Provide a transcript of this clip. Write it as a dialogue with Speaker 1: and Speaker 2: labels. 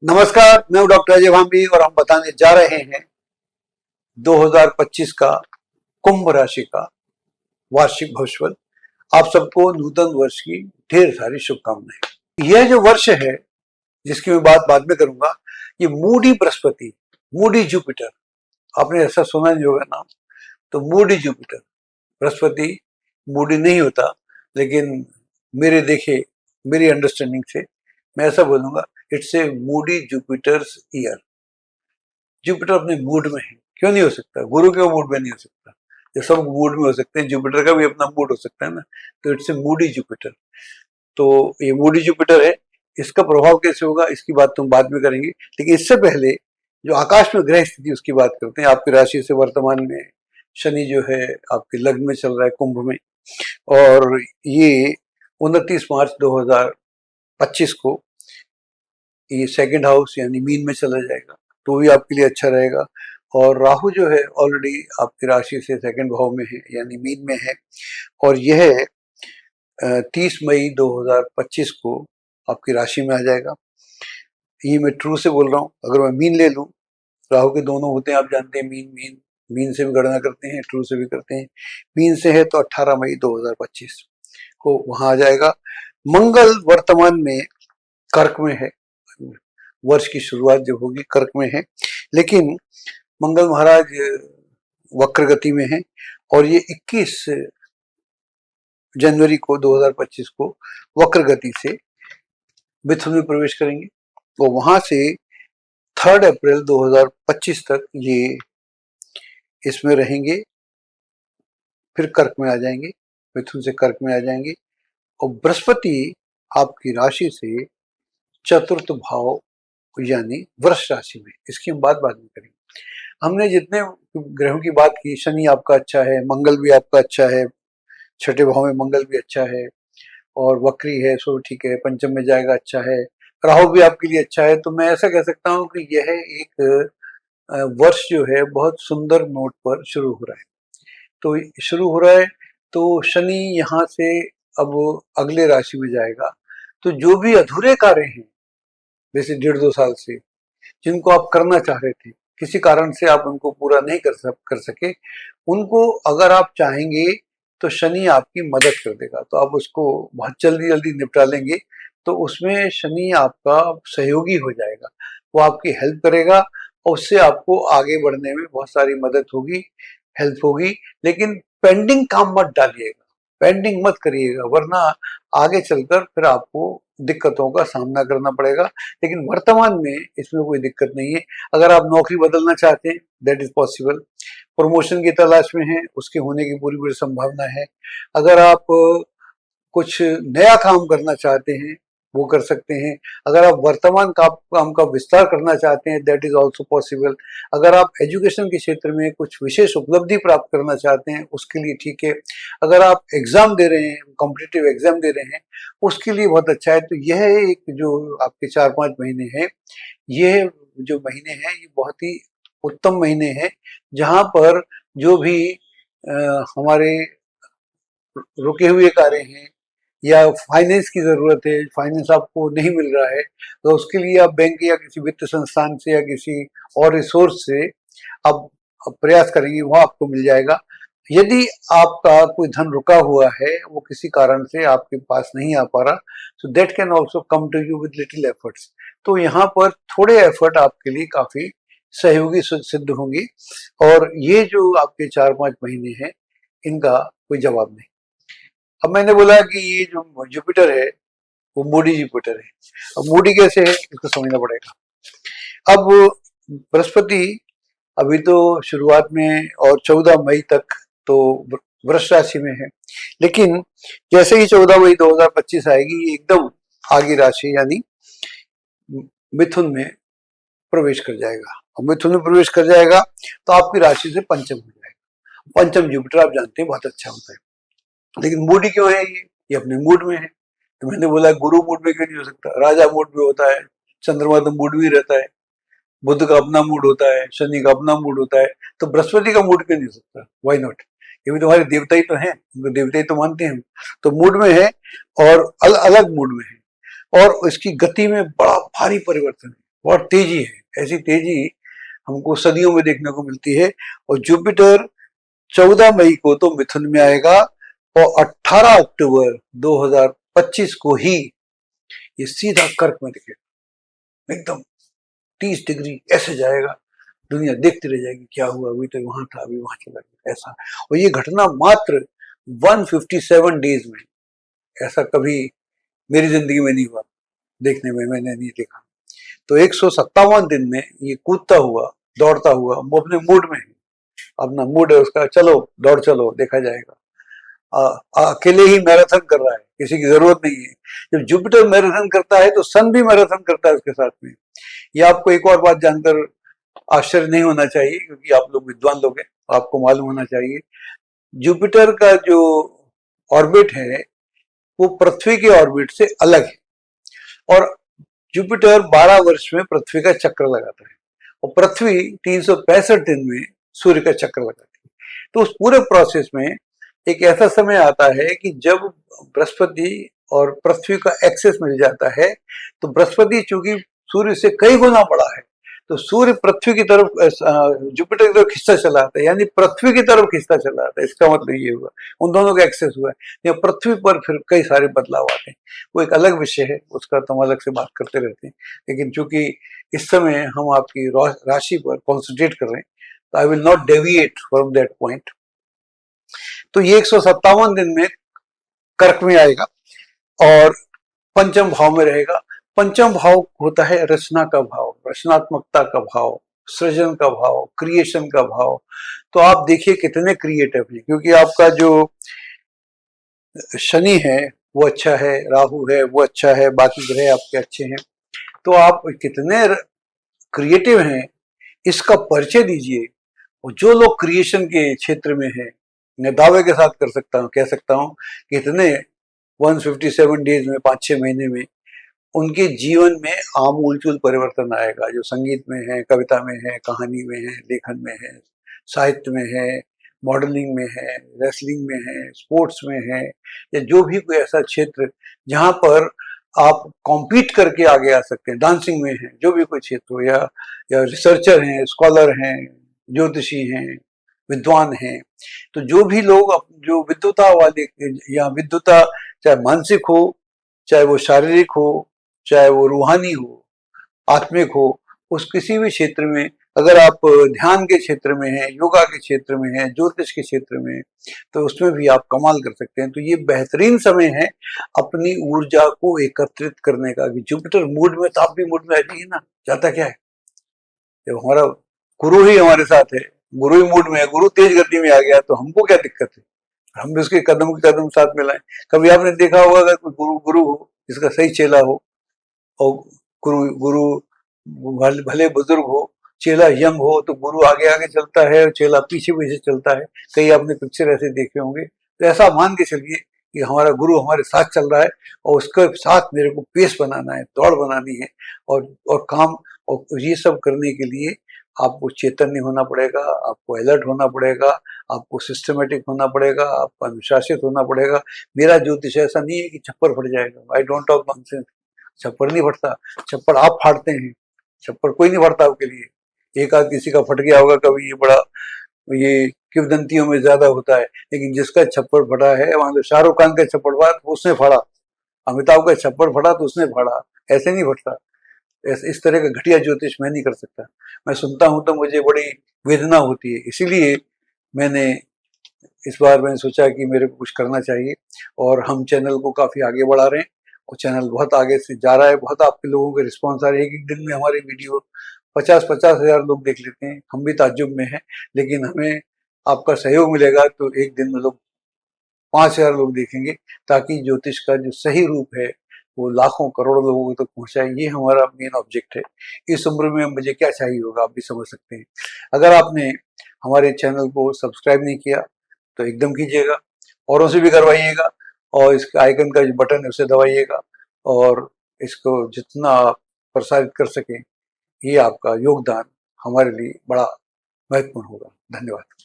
Speaker 1: नमस्कार, मैं हूं डॉक्टर अजय भांबी और हम बताने जा रहे हैं 2025 का कुंभ राशि का वार्षिक भविष्यवाणी। आप सबको नूतन वर्ष की ढेर सारी शुभकामनाएं। यह जो वर्ष है जिसकी मैं बात बाद में करूंगा, ये मूडी बृहस्पति, मूडी जुपिटर, आपने ऐसा सुना नहीं होगा नाम। तो मूडी जुपिटर, बृहस्पति मूडी नहीं होता, लेकिन मेरी अंडरस्टैंडिंग से मैं ऐसा बोलूंगा, it's a Moody Jupiter's year. Jupiter अपने मूड में है, क्यों नहीं हो सकता? गुरु के मूड में नहीं हो सकता? ये सब मूड में हो सकते हैं, जुपिटर का भी अपना मूड हो सकता है ना। तो इट्स ए मूडी जुपिटर। तो ये मूडी जुपिटर है, इसका प्रभाव कैसे होगा इसकी बात तुम बाद में करेंगे, लेकिन इससे पहले जो आकाश में ग्रह स्थिति उसकी बात करते हैं। आपकी राशि से वर्तमान में शनि जो है आपके लग्न में चल रहा है, कुंभ में, और ये 29 मार्च 2025 को ये सेकंड हाउस यानी मीन में चला जाएगा, तो भी आपके लिए अच्छा रहेगा। और राहु जो है ऑलरेडी आपकी राशि से सेकंड भाव में है यानी मीन में है, और यह 30 मई 2025 को आपकी राशि में आ जाएगा। ये मैं ट्रू से बोल रहा हूँ। अगर मैं मीन ले लूँ, राहु के दोनों होते हैं, आप जानते हैं, मीन मीन मीन से भी गणना करते हैं, ट्रू से भी करते हैं। मीन से है तो 18 मई 2025 को वहां आ जाएगा। मंगल वर्तमान में कर्क में है, वर्ष की शुरुआत जो होगी कर्क में है, लेकिन मंगल महाराज वक्र गति में है और ये 21 जनवरी को 2025 को वक्र गति से मिथुन में प्रवेश करेंगे। तो वहां से 3 अप्रैल 2025 तक ये इसमें रहेंगे, फिर कर्क में आ जाएंगे, मिथुन से कर्क में आ जाएंगे। और बृहस्पति आपकी राशि से चतुर्थ भाव यानी वृष राशि में, इसकी हम बात बाद में करेंगे। हमने जितने ग्रहों की बात की, शनि आपका अच्छा है, मंगल भी आपका अच्छा है, छठे भाव में मंगल भी अच्छा है और वक्री है, सो ठीक है, पंचम में जाएगा, अच्छा है। राहु भी आपके लिए अच्छा है। तो मैं ऐसा कह सकता हूँ कि यह एक वर्ष जो है बहुत सुंदर नोट पर शुरू हो रहा है। तो शुरू हो रहा है तो शनि यहाँ से अब अगले राशि में जाएगा। तो जो भी अधूरे कार्य हैं, जैसे 1.5-2 साल से जिनको आप करना चाह रहे थे, किसी कारण से आप उनको पूरा नहीं कर सके, उनको अगर आप चाहेंगे तो शनि आपकी मदद कर देगा, तो आप उसको बहुत जल्दी जल्दी निपटा लेंगे। तो उसमें शनि आपका सहयोगी हो जाएगा, वो आपकी हेल्प करेगा और उससे आपको आगे बढ़ने में बहुत सारी मदद होगी, हेल्प होगी। लेकिन पेंडिंग काम मत डालिएगा, पेंडिंग मत करिएगा, वरना आगे चलकर फिर आपको दिक्कतों का सामना करना पड़ेगा। लेकिन वर्तमान में इसमें कोई दिक्कत नहीं है। अगर आप नौकरी बदलना चाहते हैं, दैट इज पॉसिबल। प्रमोशन की तलाश में हैं, उसके होने की पूरी पूरी संभावना है। अगर आप कुछ नया काम करना चाहते हैं, वो कर सकते हैं। अगर आप वर्तमान काम का विस्तार करना चाहते हैं, दैट इज ऑल्सो पॉसिबल। अगर आप एजुकेशन के क्षेत्र में कुछ विशेष उपलब्धि प्राप्त करना चाहते हैं, उसके लिए ठीक है। अगर आप एग्जाम दे रहे हैं, कॉम्पिटिटिव एग्जाम दे रहे हैं, उसके लिए बहुत अच्छा है। तो यह एक जो आपके 4-5 महीने हैं, यह जो महीने हैं ये बहुत ही उत्तम महीने हैं, जहां पर जो भी हमारे रुके हुए कार्य हैं या फाइनेंस की जरूरत है, फाइनेंस आपको नहीं मिल रहा है, तो उसके लिए आप बैंक या किसी वित्त संस्थान से या किसी और रिसोर्स से आप प्रयास करेंगे, वह आपको मिल जाएगा। यदि आपका कोई धन रुका हुआ है, वो किसी कारण से आपके पास नहीं आ पा रहा, so that can also come to you with little efforts. तो यहाँ पर थोड़े एफर्ट आपके लिए काफी सहयोगी सिद्ध होंगी। और ये जो आपके 4-5 महीने हैं, इनका कोई जवाब नहीं। अब मैंने बोला कि ये जो जुपिटर है वो मूडी जुपिटर है। अब मूडी कैसे है इसको समझना पड़ेगा। अब बृहस्पति अभी तो शुरुआत में और 14 मई तक तो वृष राशि में है, लेकिन जैसे ही 14 मई 2025 आएगी, ये एकदम आगे राशि यानी मिथुन में प्रवेश कर जाएगा। और मिथुन में प्रवेश कर जाएगा तो आपकी राशि से पंचम हो जाएगा। पंचम जुपिटर आप जानते हैं बहुत अच्छा होता है, लेकिन मूडी क्यों है? ये अपने मूड में है। तो मैंने बोला गुरु मूड में क्यों नहीं हो सकता? राजा मूड में होता है, चंद्रमा तो मूड में रहता है, बुध का अपना मूड होता है, शनि का अपना मूड होता है, तो बृहस्पति का मूड क्यों नहीं हो सकता? Why not? ये भी तुम्हारे देवता ही तो हैं, देवता ही तो मानते हैं। तो मूड में है और अलग मूड में है, और इसकी गति में बड़ा भारी परिवर्तन है, बहुत तेजी है, ऐसी तेजी हमको सदियों में देखने को मिलती है। और जुपिटर 14 मई को तो मिथुन में आएगा और 18 अक्टूबर 2025 को ही ये सीधा कर्क में दिखेगा, एकदम 30 डिग्री ऐसे जाएगा, दुनिया देखती रह जाएगी क्या हुआ, अभी तो वहां था अभी वहां चला गया, ऐसा। और ये घटना मात्र 157 डेज में, ऐसा कभी मेरी जिंदगी में नहीं हुआ, देखने में मैंने नहीं देखा। तो 157 दिन में ये कूदता हुआ दौड़ता हुआ, वो अपने मूड में है, अपना मूड है उसका, चलो दौड़ चलो देखा जाएगा। अकेले ही मैराथन कर रहा है, किसी की जरूरत नहीं है। जब जुपिटर मैराथन करता है तो सन भी मैराथन करता है उसके साथ में। ये आपको एक और बात जानकर आश्चर्य नहीं होना चाहिए, क्योंकि आप लोग विद्वान लोग हैं, आपको मालूम होना चाहिए जुपिटर का जो ऑर्बिट है वो पृथ्वी के ऑर्बिट से अलग है। और जुपिटर 12 वर्ष में पृथ्वी का चक्र लगाता है और पृथ्वी 365 दिन में सूर्य का चक्र लगाती है। तो उस पूरे प्रोसेस में एक ऐसा समय आता है कि जब बृहस्पति और पृथ्वी का एक्सेस मिल जाता है, तो बृहस्पति चूंकि सूर्य से कई गुना बड़ा है, तो सूर्य पृथ्वी की तरफ, जुपिटर की तरफ खिंचता चला आता है, यानी पृथ्वी की तरफ खिंचता चला आता है। इसका मतलब ये हुआ उन दोनों का एक्सेस हुआ है, या पृथ्वी पर फिर कई सारे बदलाव आते हैं, वो एक अलग विषय है, उसका तो हम अलग से बात करते रहते हैं। लेकिन चूंकि इस समय हम आपकी राशि पर कॉन्सेंट्रेट कर रहे हैं, तो I will not deviate from that point. तो ये 157 दिन में कर्क में आएगा और पंचम भाव में रहेगा। पंचम भाव होता है रचना का भाव, रचनात्मकता का भाव, सृजन का भाव, क्रिएशन का भाव। तो आप देखिए कितने क्रिएटिव हैं, क्योंकि आपका जो शनि है वो अच्छा है, राहु है वो अच्छा है, बाकी ग्रह आपके अच्छे हैं, तो आप कितने क्रिएटिव हैं इसका परिचय दीजिए। और जो लोग क्रिएशन के क्षेत्र में है, मैं दावे के साथ कर सकता हूँ, कह सकता हूँ कि इतने 157 डेज में, 5-6 महीने में उनके जीवन में आमूलचूल परिवर्तन आएगा। जो संगीत में है, कविता में है, कहानी में है, लेखन में है, साहित्य में है, मॉडलिंग में है, रेसलिंग में है, स्पोर्ट्स में है, या जो भी कोई ऐसा क्षेत्र जहाँ पर आप कॉम्पीट करके आगे आ सकते हैं, डांसिंग में है, जो भी कोई क्षेत्र हो, या रिसर्चर हैं, स्कॉलर हैं, ज्योतिषी हैं, विद्वान हैं, तो जो भी लोग जो विद्वता वाले, या विद्वता चाहे मानसिक हो, चाहे वो शारीरिक हो, चाहे वो रूहानी हो, आत्मिक हो, उस किसी भी क्षेत्र में, अगर आप ध्यान के क्षेत्र में हैं, योगा के क्षेत्र में हैं, ज्योतिष के क्षेत्र में, तो उसमें भी आप कमाल कर सकते हैं। तो ये बेहतरीन समय है अपनी ऊर्जा को एकत्रित करने का। कि जुपिटर मूड में, तो आप भी मूड में आ जाइए ना, जाता क्या है, जब हमारा गुरु ही हमारे साथ है, गुरु ही मूड में है, गुरु तेज गति में आ गया, तो हमको क्या दिक्कत है, हम भी उसके कदम के कदम साथ मिलाएं। कभी आपने देखा होगा अगर कोई गुरु गुरु हो, जिसका सही चेला हो, और गुरु गुरु भले बुजुर्ग हो, चेला यंग हो, तो गुरु आगे आगे चलता है और चेला पीछे पीछे चलता है। कई आपने पिक्चर ऐसे देखे होंगे। तो ऐसा मान के चलिए कि हमारा गुरु हमारे साथ चल रहा है और उसके साथ मेरे को पेस बनाना है, दौड़ बनानी है, और काम, और ये सब करने के लिए आपको चैतन्य होना पड़ेगा, आपको अलर्ट होना पड़ेगा, आपको सिस्टमेटिक होना पड़ेगा, आपको अनुशासित होना पड़ेगा। मेरा ज्योतिष ऐसा नहीं है कि छप्पर फट जाएगा, आई डोंट टॉक नॉनसेंस। छप्पर नहीं फटता, छप्पर आप फाड़ते हैं, छप्पर कोई नहीं फटता आपके लिए। एक आध किसी का फट गया होगा कभी, ये बड़ा, ये किंवदंतियों में ज्यादा होता है, लेकिन जिसका छप्पर फटा है, वहां तो शाहरुख खान का छप्पर फटा तो उसने फाड़ा, अमिताभ का छप्पर फटा तो उसने फाड़ा, ऐसे नहीं फटता। इस तरह का घटिया ज्योतिष मैं नहीं कर सकता। मैं सुनता हूं तो मुझे बड़ी वेदना होती है, इसीलिए मैंने इस बार मैंने सोचा कि मेरे को कुछ करना चाहिए, और हम चैनल को काफी आगे बढ़ा रहे हैं, और चैनल बहुत आगे से जा रहा है। बहुत आपके लोगों के रिस्पॉन्स आ रहे हैं, एक एक दिन में हमारे वीडियो 50-50 हजार लोग देख लेते हैं, हम भी ताज्जुब में हैं। लेकिन हमें आपका सहयोग मिलेगा तो एक दिन में लोग 5,000 लोग देखेंगे, ताकि ज्योतिष का जो सही रूप है वो लाखों करोड़ों लोगों तक पहुंचाए। ये हमारा मेन ऑब्जेक्ट है। इस उम्र में मुझे क्या चाहिए होगा, आप भी समझ सकते हैं। अगर आपने हमारे चैनल को सब्सक्राइब नहीं किया तो एकदम कीजिएगा, औरों से भी करवाइएगा, और इसके आइकन का जो बटन है उसे दबाइएगा, और इसको जितना आप प्रसारित कर सकें, ये आपका योगदान हमारे लिए बड़ा महत्वपूर्ण होगा। धन्यवाद।